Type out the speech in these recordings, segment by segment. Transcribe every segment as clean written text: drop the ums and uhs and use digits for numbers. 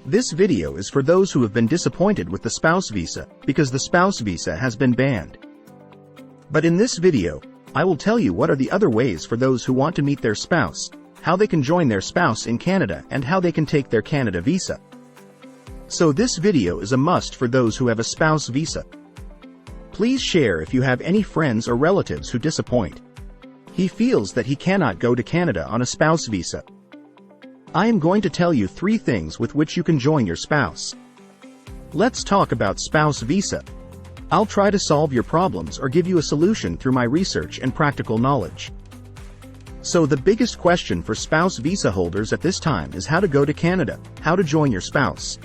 This video is for those who have been disappointed with the spouse visa because the spouse visa has been banned. But in this video, I will tell you what are the other ways for those who want to meet their spouse, how they can join their spouse in Canada, and how they can take their Canada visa. So this video is a must for those who have a spouse visa. Please share if you have any friends or relatives who disappoint. He feels that he cannot go to Canada on a spouse visa. I am going to tell you 3 things with which you can join your spouse. Let's talk about spouse visa. I'll try to solve your problems or give you a solution through my research and practical knowledge. So the biggest question for spouse visa holders at this time is how to go to Canada, how to join your spouse.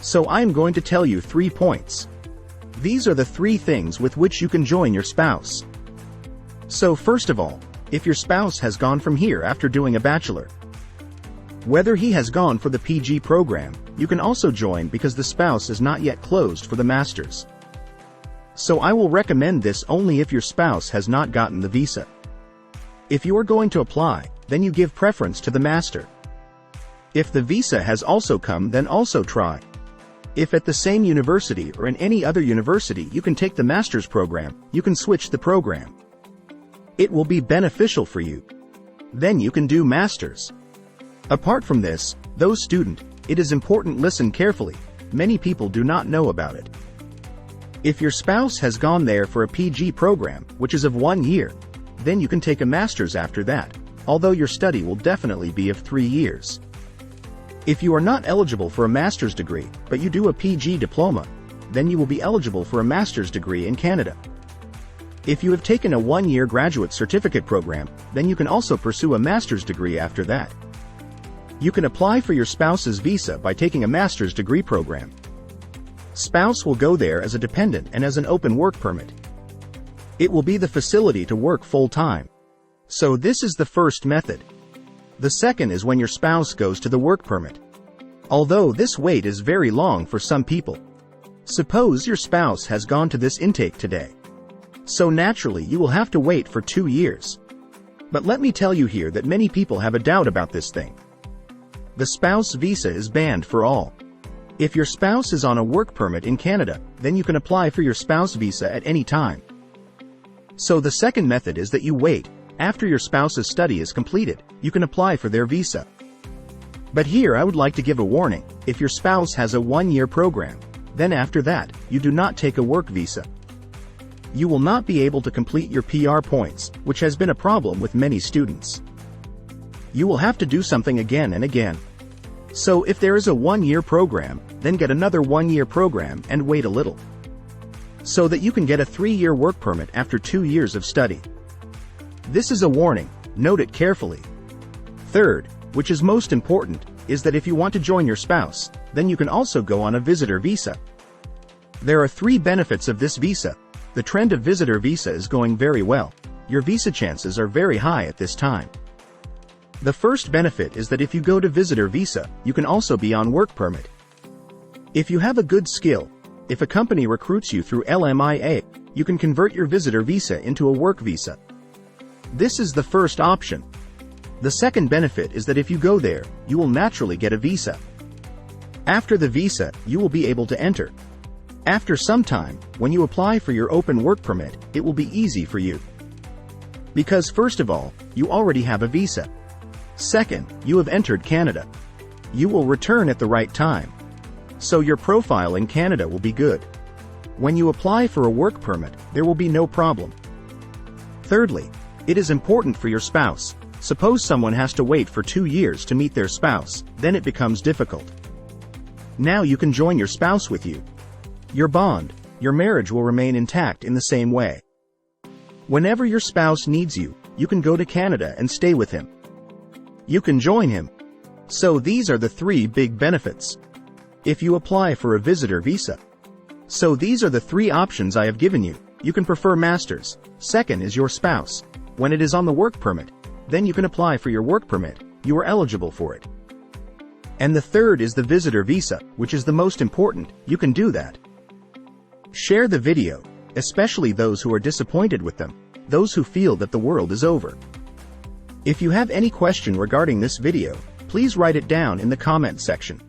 So I am going to tell you 3 points. These are the 3 things with which you can join your spouse. So first of all, if your spouse has gone from here after doing a bachelor, whether he has gone for the PG program, you can also join because the spouse is not yet closed for the masters. So I will recommend this only if your spouse has not gotten the visa. If you are going to apply, then you give preference to the master. If the visa has also come, then also try. If at the same university or in any other university you can take the master's program, you can switch the program. It will be beneficial for you. Then you can do masters. Apart from this, those student, it is important listen carefully, many people do not know about it. If your spouse has gone there for a PG program, which is of 1 year, then you can take a master's after that, although your study will definitely be of 3 years. If you are not eligible for a master's degree, but you do a PG diploma, then you will be eligible for a master's degree in Canada. If you have taken a 1-year graduate certificate program, then you can also pursue a master's degree after that. You can apply for your spouse's visa by taking a master's degree program. Spouse will go there as a dependent and as an open work permit. It will be the facility to work full-time. So this is the first method. The second is when your spouse goes to the work permit. Although this wait is very long for some people. Suppose your spouse has gone to this intake today. So naturally you will have to wait for 2 years. But let me tell you here that many people have a doubt about this thing. The spouse visa is banned for all. If your spouse is on a work permit in Canada, then you can apply for your spouse visa at any time. So the second method is that you wait. After your spouse's study is completed, you can apply for their visa. But here I would like to give a warning. If your spouse has a 1-year program, then after that, you do not take a work visa. You will not be able to complete your PR points, which has been a problem with many students. You will have to do something again and again. So if there is a 1-year program, then get another 1-year program and wait a little. So that you can get a 3-year work permit after 2 years of study. This is a warning, note it carefully. Third, which is most important, is that if you want to join your spouse, then you can also go on a visitor visa. There are 3 benefits of this visa. The trend of visitor visa is going very well. Your visa chances are very high at this time. The first benefit is that if you go to visitor visa, you can also be on work permit. If you have a good skill, if a company recruits you through LMIA, you can convert your visitor visa into a work visa. This is the first option. The second benefit is that if you go there, you will naturally get a visa. After the visa, you will be able to enter. After some time, when you apply for your open work permit, it will be easy for you. Because first of all, you already have a visa. Second, you have entered Canada. You will return at the right time. So your profile in Canada will be good. When you apply for a work permit, there will be no problem. Thirdly, it is important for your spouse. Suppose someone has to wait for 2 years to meet their spouse, then it becomes difficult. Now you can join your spouse with you. Your bond, your marriage will remain intact in the same way. Whenever your spouse needs you, you can go to Canada and stay with him. You can join him. So these are the 3 big benefits. If you apply for a visitor visa. So these are the 3 options I have given you. You can prefer masters. Second is your spouse. When it is on the work permit, then you can apply for your work permit. You are eligible for it. And the third is the visitor visa, which is the most important. You can do that. Share the video, especially those who are disappointed with them, those who feel that the world is over. If you have any question regarding this video, please write it down in the comment section.